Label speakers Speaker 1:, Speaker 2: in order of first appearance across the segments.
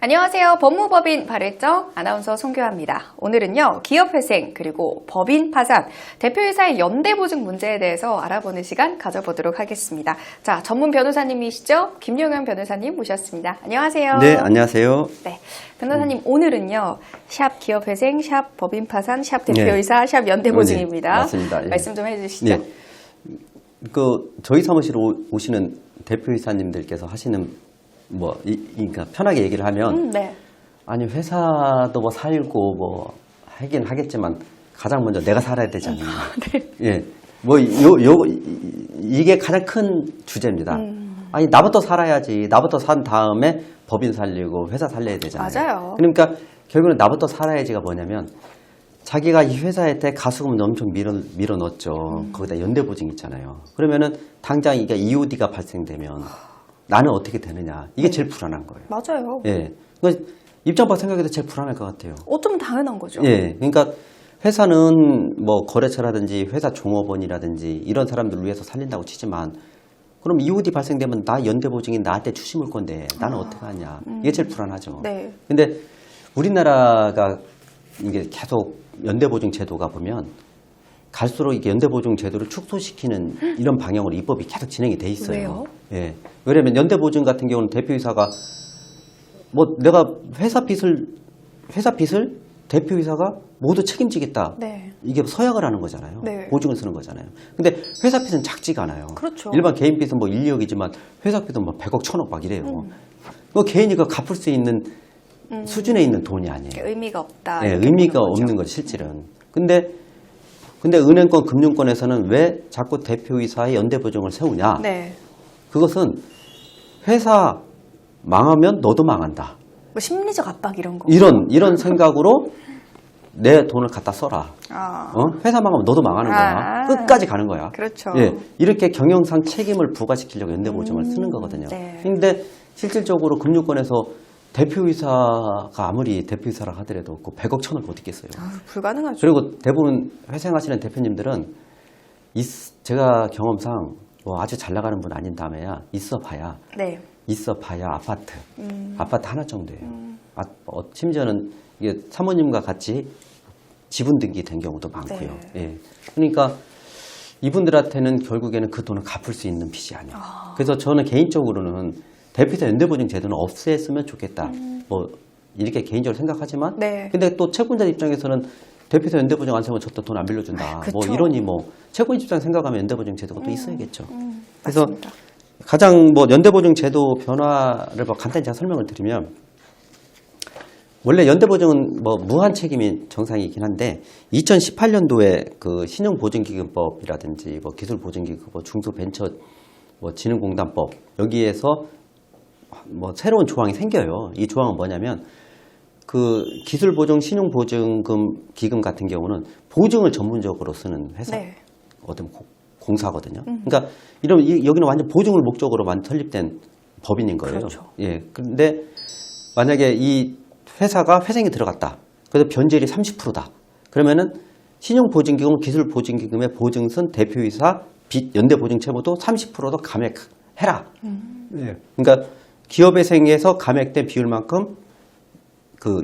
Speaker 1: 안녕하세요. 법무법인 발일정 아나운서 송교아입니다. 오늘은요, 기업회생 그리고 법인 파산, 대표이사의 연대보증 문제에 대해서 알아보는 시간 가져보도록 하겠습니다. 자, 전문 변호사님이시죠? 김용현 변호사님 모셨습니다. 안녕하세요.
Speaker 2: 네, 안녕하세요.
Speaker 1: 네, 변호사님 오늘은요, 샵 기업회생, 샵 법인 파산, 샵 대표이사, 샵 연대보증입니다.
Speaker 2: 네, 맞습니다. 예.
Speaker 1: 말씀 좀 해주시죠.
Speaker 2: 네. 저희 사무실 오시는 대표이사님들께서 하시는 그러니까 편하게 얘기를 하면,
Speaker 1: 네.
Speaker 2: 아니, 회사도 살고 하긴 하겠지만, 가장 먼저 내가 살아야 되지 않느냐.
Speaker 1: 네.
Speaker 2: 예. 이게 가장 큰 주제입니다. 아니, 나부터 살아야지. 나부터 산 다음에 법인 살리고 회사 살려야 되잖아요.
Speaker 1: 맞아요.
Speaker 2: 그러니까 결국은 나부터 살아야지가 뭐냐면, 자기가 이 회사에 때 가수금을 엄청 밀어 넣었죠. 거기다 연대보증 있잖아요. 그러면은 당장 이게 EOD가 발생되면 나는 어떻게 되느냐. 이게 제일 불안한 거예요.
Speaker 1: 맞아요.
Speaker 2: 예. 입장 밖 생각해도 제일 불안할 것 같아요.
Speaker 1: 어쩌면 당연한 거죠.
Speaker 2: 예. 그러니까 회사는 거래처라든지 회사 종업원이라든지 이런 사람들을 위해서 살린다고 치지만, 그럼 EOD 발생되면 나 연대보증이 나한테 추심을 건데 나는 어떻게 하냐. 이게 제일 불안하죠.
Speaker 1: 네.
Speaker 2: 근데 우리나라가 이게 계속 연대보증 제도가 보면 갈수록 이게 연대보증 제도를 축소시키는 이런 방향으로 입법이 계속 진행이 돼 있어요.
Speaker 1: 왜요?
Speaker 2: 예. 왜냐면 연대보증 같은 경우는 대표이사가 내가 회사 빚을 대표이사가 모두 책임지겠다.
Speaker 1: 네.
Speaker 2: 이게 서약을 하는 거잖아요.
Speaker 1: 네.
Speaker 2: 보증을 쓰는 거잖아요. 근데 회사 빚은 작지가 않아요.
Speaker 1: 그렇죠.
Speaker 2: 일반 개인 빚은 1, 2억이지만 회사 빚은 100억, 1000억 막 이래요. 개인이 갚을 수 있는 수준에 있는 돈이 아니에요.
Speaker 1: 의미가 없다.
Speaker 2: 네,
Speaker 1: 이렇게
Speaker 2: 의미가
Speaker 1: 보는 거죠.
Speaker 2: 없는 거죠, 실질은. 근데 은행권, 금융권에서는 왜 자꾸 대표이사의 연대보증을 세우냐?
Speaker 1: 네.
Speaker 2: 그것은 회사 망하면 너도 망한다.
Speaker 1: 심리적 압박 이런 거.
Speaker 2: 이런 생각으로 내 돈을 갖다 써라.
Speaker 1: 아.
Speaker 2: 회사 망하면 너도 망하는 거야. 끝까지 가는 거야.
Speaker 1: 그렇죠.
Speaker 2: 예, 이렇게 경영상 책임을 부과시키려고 연대보증을 쓰는 거거든요.
Speaker 1: 네.
Speaker 2: 근데 실질적으로 금융권에서 대표이사가 아무리 대표이사라 하더라도 100억, 1000억 어디 있겠어요.
Speaker 1: 불가능하죠.
Speaker 2: 그리고 대부분 회생하시는 대표님들은 제가 경험상 아주 잘 나가는 분 아닌 다음에야
Speaker 1: 네.
Speaker 2: 있어봐야 아파트 하나 정도예요. 심지어는 이게 사모님과 같이 지분 등기된 경우도 많고요.
Speaker 1: 네.
Speaker 2: 예. 그러니까 이분들한테는 결국에는 그 돈을 갚을 수 있는 빚이 아니에요. 그래서 저는 개인적으로는 대표이사 연대보증 제도는 없앴으면 좋겠다. 이렇게 개인적으로 생각하지만,
Speaker 1: 네.
Speaker 2: 근데 또 채권자 입장에서는 대표이사 연대보증 안 세우면 저도 돈 안 빌려준다.
Speaker 1: 그쵸.
Speaker 2: 이러니 채권 입장 생각하면 연대보증 제도가 또 있어야겠죠. 그래서
Speaker 1: 맞습니다.
Speaker 2: 가장 연대보증 제도 변화를 간단히 제가 설명을 드리면, 원래 연대보증은 무한 책임이 정상이긴 한데 2018년도에 그 신용보증기금법이라든지 기술보증기금법, 중소벤처 진흥공단법 여기에서 새로운 조항이 생겨요. 이 조항은 뭐냐면 그 기술보증, 신용보증금 기금 같은 경우는 보증을 전문적으로 쓰는 회사,
Speaker 1: 네.
Speaker 2: 어떤 공사거든요. 그러니까 여기는 완전 보증을 목적으로만 설립된 법인인 거예요.
Speaker 1: 그렇죠.
Speaker 2: 예. 그런데 만약에 이 회사가 회생이 들어갔다. 그래서 변제율이 30%다. 그러면은 신용보증기금, 기술보증기금의 보증선 대표이사 빚 연대보증채무도 30%도 감액해라. 예. 그러니까 기업회생에서 감액된 비율만큼 그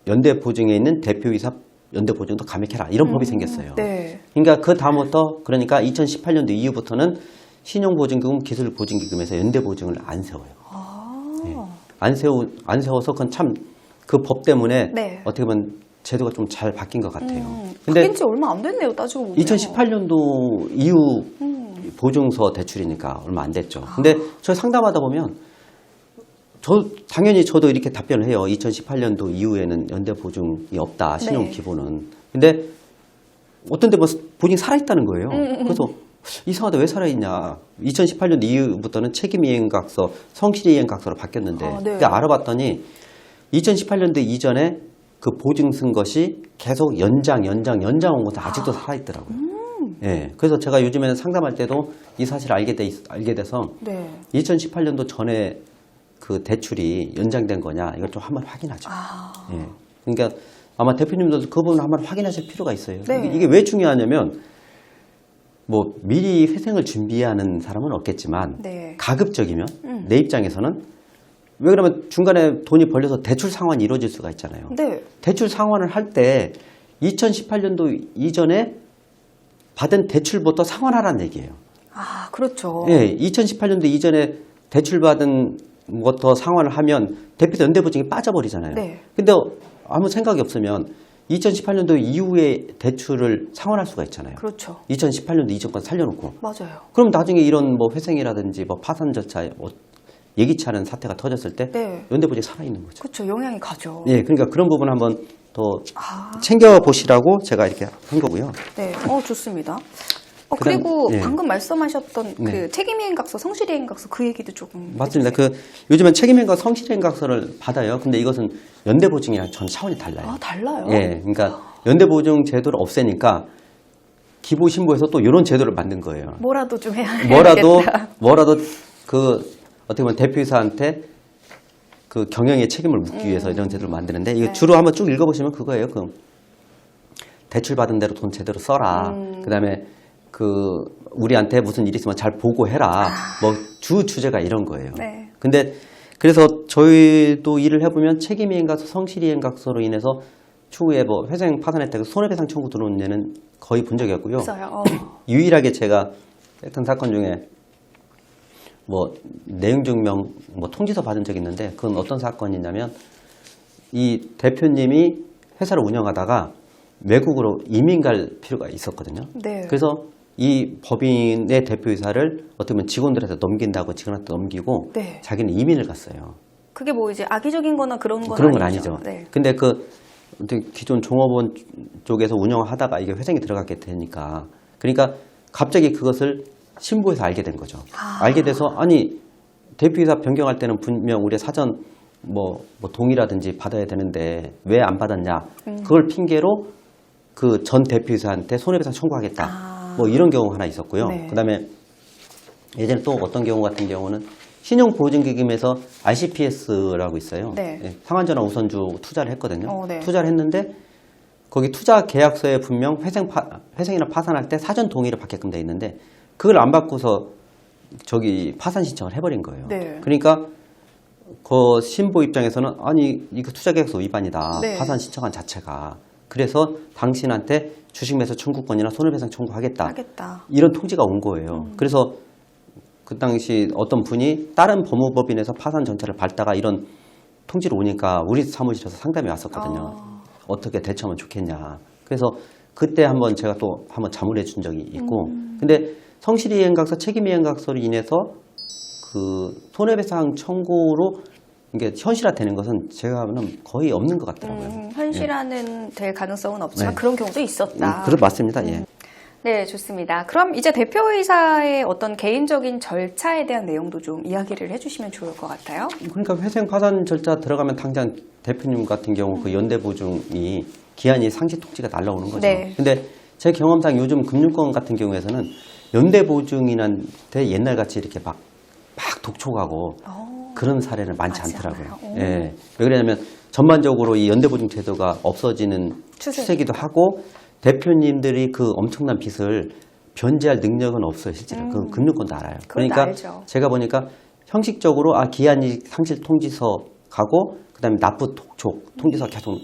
Speaker 2: 연대보증에 있는 대표이사 연대보증도 감액해라. 이런 법이 생겼어요.
Speaker 1: 네.
Speaker 2: 그러니까 그 다음부터, 그러니까 2018년도 이후부터는 신용보증기금, 기술보증기금에서 연대보증을 안 세워요. 예. 안 세워서 그건 참 그 법 때문에
Speaker 1: 네.
Speaker 2: 어떻게 보면 제도가 좀 잘 바뀐 것 같아요. 근데
Speaker 1: 바뀐 지 얼마 안 됐네요, 따지고 보면.
Speaker 2: 2018년도 이후 보증서 대출이니까 얼마 안 됐죠. 근데 저 상담하다 보면 당연히 저도 이렇게 답변을 해요. 2018년도 이후에는 연대보증이 없다, 신용
Speaker 1: 네.
Speaker 2: 기본은. 근데 어떤 데 보증이 살아있다는 거예요. 그래서 이상하다, 왜 살아있냐. 2018년 이후부터는 책임이행각서, 성실이행각서로 바뀌었는데
Speaker 1: 네.
Speaker 2: 그때 알아봤더니 2018년도 이전에 그 보증 쓴 것이 계속 연장 온 것도 아직도 살아있더라고요. 예. 그래서 제가 요즘에는 상담할 때도 이 사실을 알게 돼서
Speaker 1: 네.
Speaker 2: 2018년도 전에 그 대출이 연장된 거냐, 이걸 좀 한번 확인하죠. 예. 그러니까 아마 대표님들도 그 부분을 한번 확인하실 필요가 있어요.
Speaker 1: 네.
Speaker 2: 이게 왜 중요하냐면, 미리 회생을 준비하는 사람은 없겠지만,
Speaker 1: 네.
Speaker 2: 가급적이면 내 입장에서는 왜 그러면 중간에 돈이 벌려서 대출 상환이 이루어질 수가 있잖아요.
Speaker 1: 네.
Speaker 2: 대출 상환을 할 때 2018년도 이전에 받은 대출부터 상환하라는 얘기예요.
Speaker 1: 아, 그렇죠.
Speaker 2: 예, 2018년도 이전에 대출 받은 것부터 상환을 하면 대표도 연대보증이 빠져버리잖아요.
Speaker 1: 네.
Speaker 2: 근데 아무 생각이 없으면 2018년도 이후에 대출을 상환할 수가 있잖아요.
Speaker 1: 그렇죠.
Speaker 2: 2018년도 이전 건 살려놓고.
Speaker 1: 맞아요.
Speaker 2: 그럼 나중에 이런 뭐 회생이라든지 뭐 파산 절차, 뭐 예기치 않은 사태가 터졌을 때
Speaker 1: 네.
Speaker 2: 연대보증이 살아있는 거죠.
Speaker 1: 그렇죠. 영향이 가죠.
Speaker 2: 예, 그러니까 그런 부분 한번 더
Speaker 1: 아.
Speaker 2: 챙겨보시라고 제가 이렇게 한 거고요.
Speaker 1: 네. 좋습니다.
Speaker 2: 그다음,
Speaker 1: 그리고
Speaker 2: 예.
Speaker 1: 방금 말씀하셨던
Speaker 2: 네.
Speaker 1: 그 책임이행각서, 성실이행각서 그 얘기도 조금
Speaker 2: 맞습니다.
Speaker 1: 해주세요.
Speaker 2: 요즘엔 책임행각 성실행각서를 받아요. 근데 이것은 연대보증이랑 전 차원이 달라요.
Speaker 1: 아, 달라요?
Speaker 2: 예, 그러니까 연대보증 제도를 없애니까 기부신고에서 또 이런 제도를 만든 거예요.
Speaker 1: 뭐라도 좀 해야
Speaker 2: 뭐라도 그 어떻게 보면 대표이사한테 그 경영의 책임을 묻기 위해서 이런 제도를 만드는데 이거
Speaker 1: 네.
Speaker 2: 주로 한번 쭉 읽어보시면 그거예요. 그 대출 받은 대로 돈 제대로 써라. 그다음에 그 우리한테 무슨 일이 있으면 잘 보고해라. 뭐 주제가 이런 거예요.
Speaker 1: 네.
Speaker 2: 근데 그래서 저희도 일을 해보면 책임이행각서, 성실이행각서로 인해서 추후에 뭐 회생 파산 혜택, 손해배상 청구 들어온 예는 거의 본 적이 없고요.
Speaker 1: 없어요.
Speaker 2: 유일하게 제가 했던 사건 중에 뭐 내용 증명 뭐 통지서 받은 적이 있는데 그건 어떤 사건이냐면 이 대표님이 회사를 운영하다가 외국으로 이민 갈 필요가 있었거든요.
Speaker 1: 네.
Speaker 2: 그래서 이 법인의 대표이사를 어떻게 보면 직원들한테 넘긴다고 직원한테 넘기고
Speaker 1: 네.
Speaker 2: 자기는 이민을 갔어요.
Speaker 1: 그게 뭐 이제 악의적인 거나 그런 건
Speaker 2: 그런 건
Speaker 1: 아니죠.
Speaker 2: 아니죠.
Speaker 1: 네.
Speaker 2: 근데 그 기존 종업원 쪽에서 운영하다가 이게 회생이 들어가게 되니까 그러니까 갑자기 그것을 신부에서 알게 된 거죠. 알게 돼서 아니 대표이사 변경할 때는 분명 우리 사전 뭐 동의라든지 받아야 되는데 왜 안 받았냐. 그걸 핑계로 그 전 대표이사한테 손해배상 청구하겠다. 뭐 이런 경우 하나 있었고요.
Speaker 1: 네.
Speaker 2: 그다음에 예전에 또 어떤 경우 같은 경우는 신용보증기금에서 RCPS라고 있어요.
Speaker 1: 네.
Speaker 2: 예, 상환전화 우선주 투자를 했거든요.
Speaker 1: 네.
Speaker 2: 투자를 했는데 거기 투자 계약서에 분명 회생이나 파산할 때 사전 동의를 받게끔 돼 있는데 그걸 안 받고서 저기 파산 신청을 해버린 거예요.
Speaker 1: 네.
Speaker 2: 그러니까 그 신부 입장에서는 아니 이거 투자계약서 위반이다.
Speaker 1: 네.
Speaker 2: 파산 신청한 자체가. 그래서 당신한테 주식매수 청구권이나 손해배상 청구하겠다.
Speaker 1: 하겠다.
Speaker 2: 이런 통지가 온 거예요. 그래서 그 당시 어떤 분이 다른 법무법인에서 파산 전차를 밟다가 이런 통지를 오니까 우리 사무실에서 상담이 왔었거든요. 어떻게 대처하면 좋겠냐. 그래서 그때 한번 제가 또 한번 자문해 준 적이 있고 근데 성실이행각서, 책임이행각서로 인해서 그 손해배상 청구로 이게 현실화되는 것은 제가 보면 거의 없는 것 같더라고요.
Speaker 1: 현실화는 될 가능성은 없지만
Speaker 2: 네.
Speaker 1: 그런 경우도 있었다.
Speaker 2: 그렇 맞습니다. 예.
Speaker 1: 네, 좋습니다. 그럼 이제 대표이사의 어떤 개인적인 절차에 대한 내용도 좀 이야기를 해주시면 좋을 것 같아요.
Speaker 2: 그러니까 회생 파산 절차 들어가면 당장 대표님 같은 경우 그 연대보증이 기한이 상시 통지가 날라오는 거죠.
Speaker 1: 네.
Speaker 2: 근데 제 경험상 요즘 금융권 같은 경우에서는 연대보증인한테 옛날같이 이렇게 막 독촉하고 그런 사례는 많지
Speaker 1: 많지
Speaker 2: 않더라고요.
Speaker 1: 않아요.
Speaker 2: 예. 왜 그러냐면 전반적으로 이 연대보증 제도가 없어지는 추세기도 하고 대표님들이 그 엄청난 빚을 변제할 능력은 없어요, 실제로. 그 금융권도 알아요. 그러니까
Speaker 1: 알죠.
Speaker 2: 제가 보니까 형식적으로 기한이 상실 통지서 가고 그다음에 납부 독촉 통지서 계속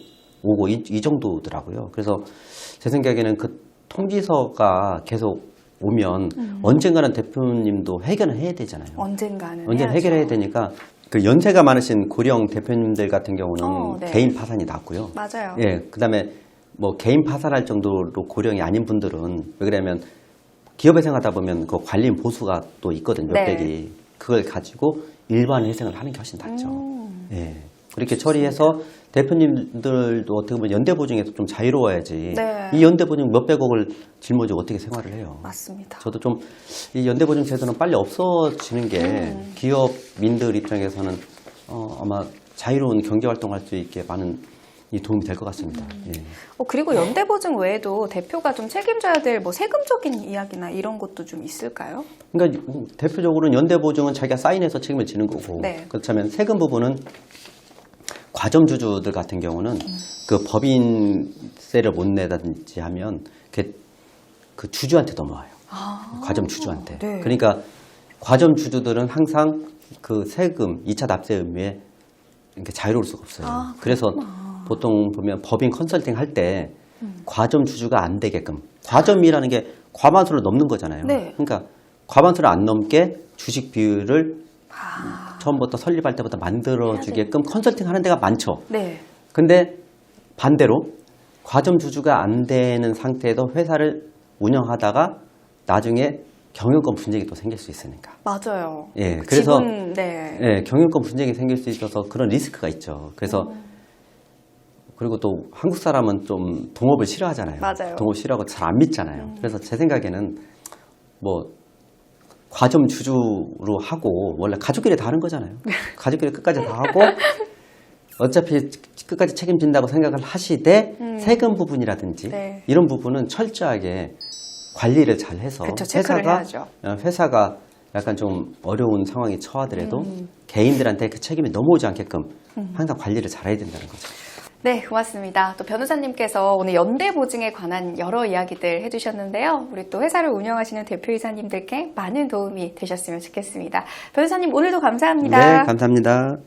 Speaker 2: 오고 이 정도더라고요. 그래서 제 생각에는 그 통지서가 계속 오면 언젠가는 대표님도 해결을 해야 되잖아요.
Speaker 1: 언젠가는
Speaker 2: 언제
Speaker 1: 해야죠.
Speaker 2: 해결해야 되니까 그 연세가 많으신 고령 대표님들 같은 경우는
Speaker 1: 네.
Speaker 2: 개인 파산이 났고요.
Speaker 1: 맞아요.
Speaker 2: 예, 그다음에 뭐 개인 파산할 정도로 고령이 아닌 분들은 왜 그러냐면 기업에 생하다 보면 그 관리인 보수가 또 있거든요.
Speaker 1: 네.
Speaker 2: 몇백이 그걸 가지고 일반 회생을 하는 게 훨씬 낫죠. 예. 그렇게 처리해서 대표님들도 어떻게 보면 연대보증에서 좀 자유로워야지.
Speaker 1: 네.
Speaker 2: 이 연대보증 몇백억을 짊어지고 어떻게 생활을 해요.
Speaker 1: 맞습니다.
Speaker 2: 저도 좀 이 연대보증 제도는 빨리 없어지는 게 기업민들 입장에서는 아마 자유로운 경제활동할 수 있게 많은 이 도움이 될 것 같습니다. 예.
Speaker 1: 그리고 연대보증 외에도 대표가 좀 책임져야 될 뭐 세금적인 이야기나 이런 것도 좀 있을까요?
Speaker 2: 그러니까 대표적으로는 연대보증은 자기가 사인해서 책임을 지는 거고
Speaker 1: 네.
Speaker 2: 그렇다면 세금 부분은 과점주주들 같은 경우는 그 법인세를 못 내든지 하면 그 주주한테 넘어와요. 과점주주한테.
Speaker 1: 네.
Speaker 2: 그러니까 과점주주들은 항상 그 세금, 2차 납세 의무에 이렇게 자유로울 수가 없어요.
Speaker 1: 아,
Speaker 2: 그래서 보통 보면 법인 컨설팅 할 때 과점 주주가 안 되게끔, 과점이라는 게 과반수를 넘는 거잖아요.
Speaker 1: 네.
Speaker 2: 그러니까 과반수를 안 넘게 주식 비율을
Speaker 1: 아,
Speaker 2: 처음부터 설립할 때부터 만들어주게끔 컨설팅 하는 데가 많죠.
Speaker 1: 네.
Speaker 2: 근데 반대로 과점 주주가 안 되는 상태에도 회사를 운영하다가 나중에 경영권 분쟁이 또 생길 수 있으니까.
Speaker 1: 맞아요.
Speaker 2: 예,
Speaker 1: 그
Speaker 2: 그래서
Speaker 1: 지분, 네.
Speaker 2: 예, 경영권 분쟁이 생길 수 있어서 그런 리스크가 있죠. 그래서 그리고 또 한국 사람은 좀 동업을 싫어하잖아요.
Speaker 1: 맞아요.
Speaker 2: 동업 싫어하고 잘 안 믿잖아요. 그래서 제 생각에는 뭐 과점 주주로 하고 원래 가족끼리 다 하는 거잖아요. 가족끼리 끝까지 다 하고 어차피 끝까지 책임진다고 생각을 하시되 세금 부분이라든지
Speaker 1: 네.
Speaker 2: 이런 부분은 철저하게 관리를 잘 해서
Speaker 1: 그쵸, 체크를 해야죠.
Speaker 2: 회사가 약간 좀 어려운 상황에 처하더라도 개인들한테 그 책임이 넘어오지 않게끔 항상 관리를 잘 해야 된다는 거죠.
Speaker 1: 네, 고맙습니다. 또 변호사님께서 오늘 연대 보증에 관한 여러 이야기들 해주셨는데요. 우리 또 회사를 운영하시는 대표이사님들께 많은 도움이 되셨으면 좋겠습니다. 변호사님 오늘도 감사합니다.
Speaker 2: 네, 감사합니다.